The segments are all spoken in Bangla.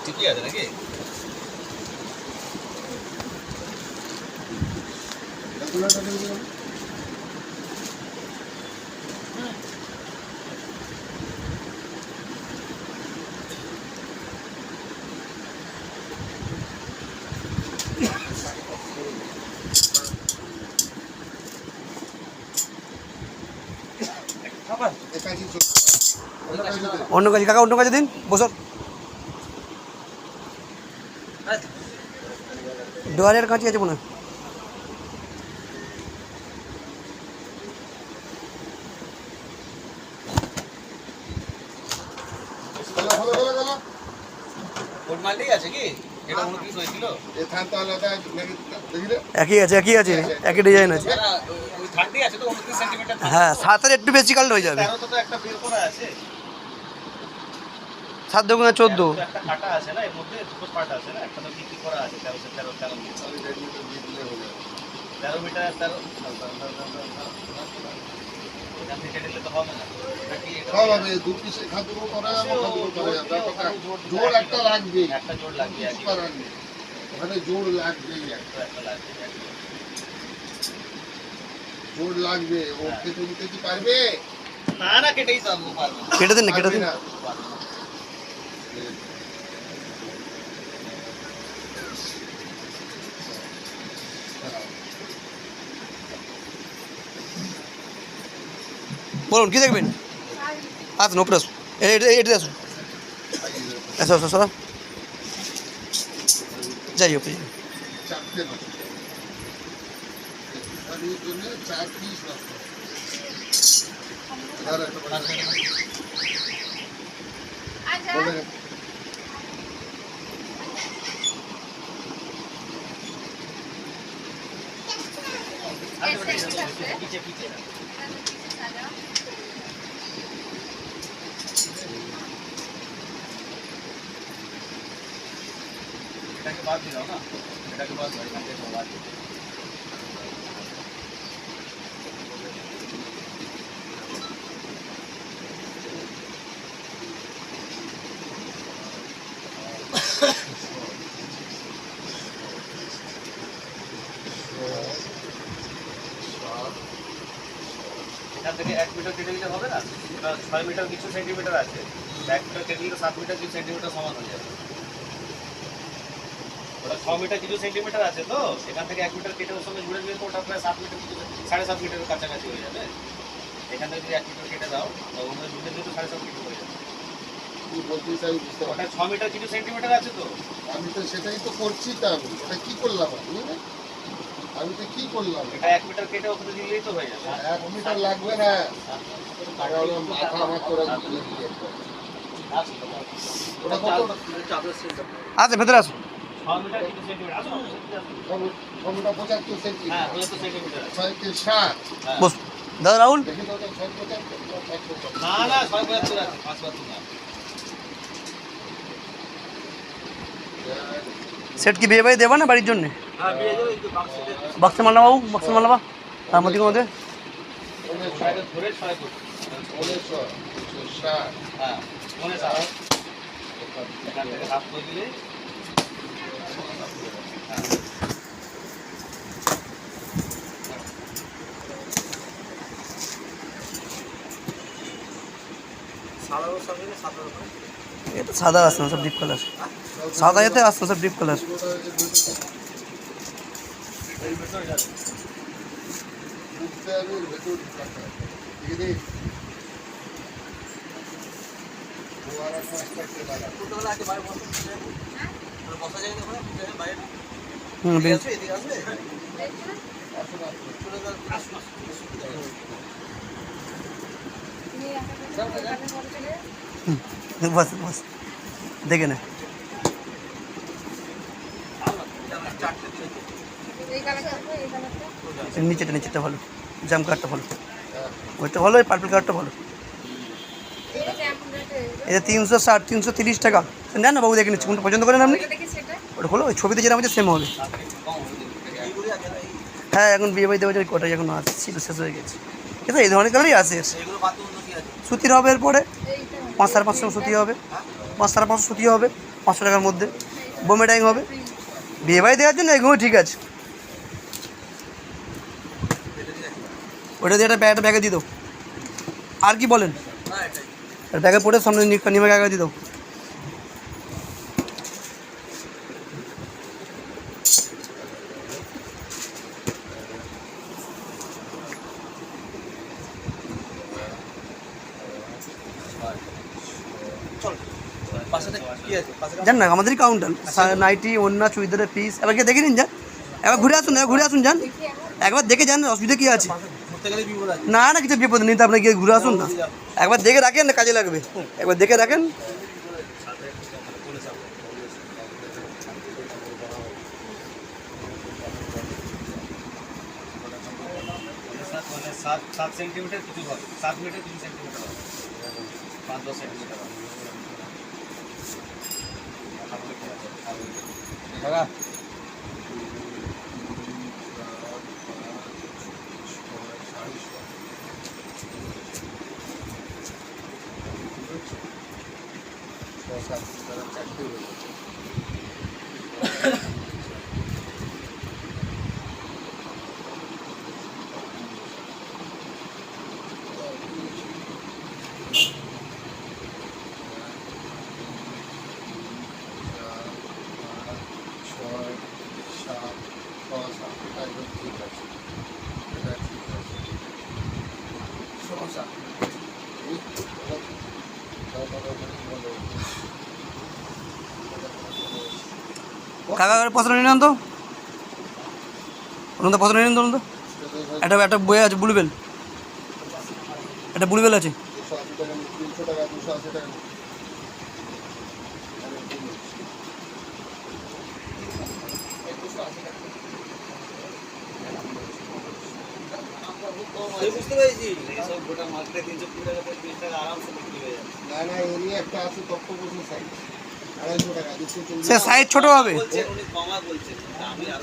ঠিকই আছে নাকি? অন্য কাজে কাকা, অন্য কাজে দিন, বসো। ডোয়ারের কাছে আছে মনে হয়। আছে কি? এটা 29 হয়েছিল। একই আছে, একই আছে, একই ডিজাইন আছে। ওই 30 আছে তো 29 সেন্টিমিটার। হ্যাঁ, 7-এর একটু বেশি কাল হয়ে যাবে। 13 তো একটা বের করা আছে। 7 দুগুণে 14। একটা কাটা আছে না, এর মধ্যে দুটো পার্ট আছে না, একটা তো বিক্রি করা আছে 13 মিটার। 13 মিটার 13 এখান থেকে নিলে তো হবে না। হবে দু পিস এখান থেকে করা যাবে, জোর একটা লাগবে, একটা জোর লাগবে, ওখানে জোর লাগবেই, একটা লাগবে। জোর লাগবে। ও কেটে দিতে কি পারবে? না না, কেটেই তো আমি পারবো। কেটে দিন না, কেটে দিন। বলুন কি দেখবেন? আসুন ওপরে আসুন, এটা আসুন, আসো আসো সব যাই ওপরে। চারটে না, এখানের জন্য 4 পিস রাখতে হবে। আর একটা বলে পিছে পিছে এটাকে বাদ দিও না, এটাকে বাদ দাও, এখান থেকে বাদ দিও। এখান থেকে 1 মিটার কেটে দিলে হবে না? এটা 6 মিটার কিছু সেন্টিমিটার আছে, 1 মিটার কেটে দিলে 7 মিটার কিছু সেন্টিমিটার সমান হয়ে যাবে। ওটা 6 মিটার কিছু সেন্টিমিটার আছে তো, এখান থেকে 1 মিটার কেটে ওর সঙ্গে জুড়ে দিলে তো ওটা প্রায় 7 মিটার কিছু 7.5 মিটারের কাছাকাছি হয়ে যাবে। এখান থেকে যদি 1 মিটার কেটে দাও তো ওর মধ্যে জুড়ে দিলে তো 7.5 মিটার হয়ে যাবে। কি বলতে চাই বুঝতে ওটা পারছি। 6 মিটার কিছু সেন্টিমিটার আছে তো। আমি তো সেটাই তো করছি, তা আমি ওটা কি করলাম? আমি তো কি করলাম? এটা 1 মিটার কেটে ওখানে দিলেই তো হয়ে যাবে। 1 মিটার লাগবে না, মাথা আমার তোরা দিয়ে দিয়ে ওটা কত? আচ্ছা ভেতরে আসুন। 6 মিটার কিছু সেন্টিমিটার আছে। ওটা 75 সেন্টি, হ্যাঁ, 75 সেন্টিমিটার আছে। 6 কে 7। বস দাদা রাহুল, দেখি তো ওটা 6 75। না না, 6.75 আছে, 5.75 না। সেট কি বিয়ে বাড়ি দেবা না বাড়ির জন্যে? হ্যাঁ, বিয়ে যাবে একটু বাক্সে দে। বাক্সে মাল নামাবো, বাক্সে মাল নামা তার মধ্যে মধ্যে ছয়টা ধরে 6 ফুট। 7। হ্যাঁ, 7। এখান থেকে হাফ করে দিলে এটা সাদা আসছে না, সব ডিপ কালার। সাদা এতে আসছে সব ডিপ কালার। এর ভিতরে যাবে। বেশ। বস বস দেখে না। নিচেটা ভালো, জাম কালারটা ভালো, ওইটা ভালো, এই পার্পল কালারটা ভালো। এটা 360 330 টাকা নেন না বাবু, দেখে নিচ্ছি কোনটা পছন্দ করেন আপনি। ওটা হলো ওই ছবিতে যেটা আছে সেম হবে। হ্যাঁ, এখন বিয়ে বাড়ি দেওয়া যায়, কটাই এখন আছে, ছিল শেষ হয়ে গেছে। কিন্তু এই ধরনের কালারই আছে। সুতির হবে, এরপরে 5 5.5 সুতি হবে, 5 5.5 সুতি হবে, 500 টাকার মধ্যে বোমে ডাইং হবে বিয়ে বাড়ি দেওয়ার জন্য এগুলো ঠিক আছে। ওটা দিয়ে একটা ব্যাগে দিয়ে দাও। আর কি বলেন ব্যাগে পড়ে সামনে নিমে কাকা দিয়ে দাও। জান না আমাদেরই কাউন্টার নাইটি ওন্না চুড়িদারের পিস এবার গিয়ে দেখে নিন যান একবার ঘুরে আসুন যান একবার দেখে যান অসুবিধা কী আছে না না কিছু বিপদ নেই তো আপনি গিয়ে ঘুরে আসুন না একবার দেখে রাখেন না কাজে লাগবে একবার দেখে রাখেন। सात सेंटीमीटर কিছু হবে 7 মিটার কিছু সেন্টিমিটার হবে 5-10 সেন্টিমিটার হবে দাদা কাকা পছন্দ নিয়ে নেন তো ওখান তো পছন্দ নিয়ে নেন তো একটা বই আছে ব্লুবেল একটা ব্লুবেল আছে 300 টাকা 280 টাকা বুঝতে পেরেছি এইসব গোটা মার্কেটে 320 টাকা 35 টাকা আরামসে বিক্রি হয়ে যাবে। না না এমনি একটা আছে তত্ত্ব বসে সাইজ 250 টাকা 240 সে সাইজ ছোট হবে বলছেন উনি কমা বলছেন আমি আর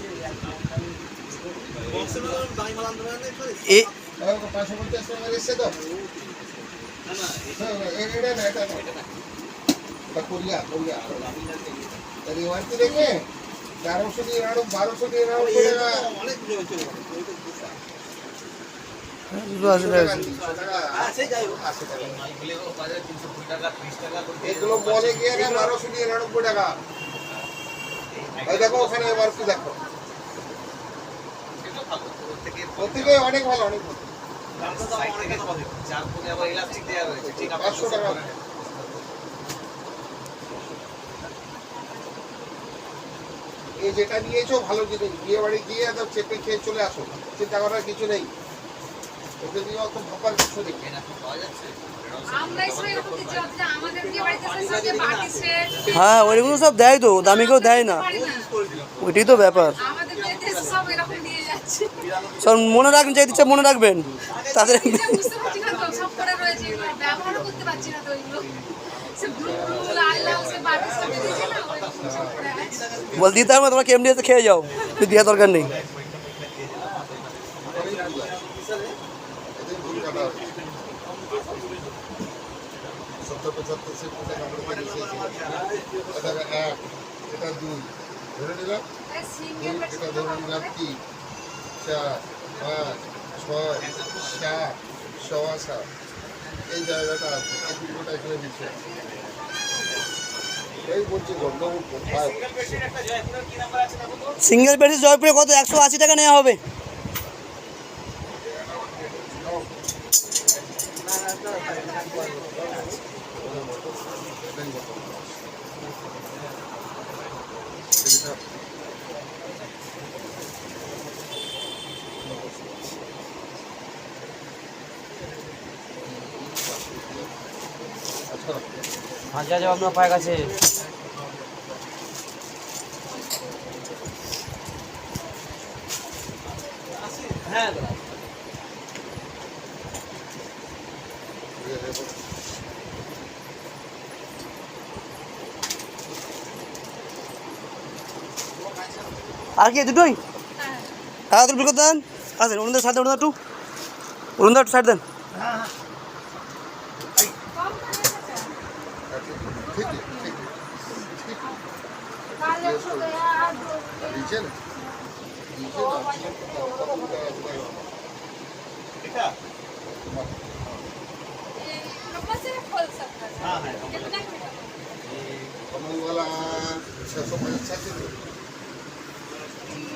বক্সের দামি মাল আনতে পারেন এ 550 টাকা এসে তো না না এটা না এটা কোরিয়া তাহলে ওয়ান্টি দেখে 1100 দিয়ে রাখো 1200 দিয়ে রাখো টাকা অনেক কিছু হচ্ছে এগুলো বলে গিয়ে 1299 টাকা এই দেখো ওখানে এবার কি দেখো প্রত্যেকে অনেক ভালো অনেক ভালো 500 টাকা এই যেটা নিয়েছো ভালো জিনিস বিয়ে বাড়ি গিয়ে একদম চেপে খেয়ে চলে আসো চিন্তা করার কিছু নেই ওকে দিয়ে অত ভাবার কিছু নেই হ্যাঁ ওইগুলো সব দেয় তো দামি কেউ দেয় না ওইটাই তো ব্যাপার সব মনে রাখবেন চাই দিচ্ছে মনে রাখবেন তাদের বল দিতে হবে তোমরা কেমনি এসে খেয়ে যাও দেওয়ার দরকার নেই। এটা 2 ধরে নিলাম এটা ধরে নিলাম 3 4 5 6 7 7 এই জায়গাটা আছে এই দুটোটা এখানে দিচ্ছে এই বলছি গন্ডগোল কোথায় সিঙ্গেল বেডে জয়পুরে কত 180 টাকা নেওয়া হবে। আচ্ছা যাও আপনার পায়ে কাছে হ্যাঁ আর কি দুটোই হ্যাঁ তুমি বিকট দেন আসেন অরুণদের সাইড দেন একটু অরুণদার সাইড দেন ঠিক ঠিক ঠিক দিচ্ছে না এটা हाँ है कमल वाला 650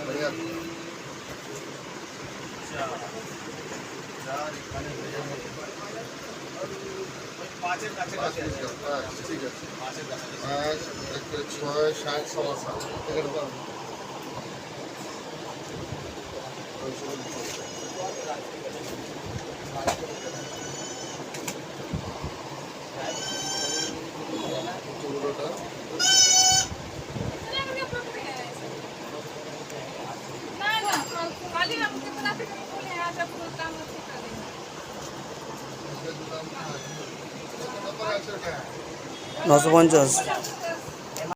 बढ़िया पाँचের কাছে কাছে আছে ঠিক আছে পাঁচের কাছে 5 6 7 7 এখানে পাবো নশো 50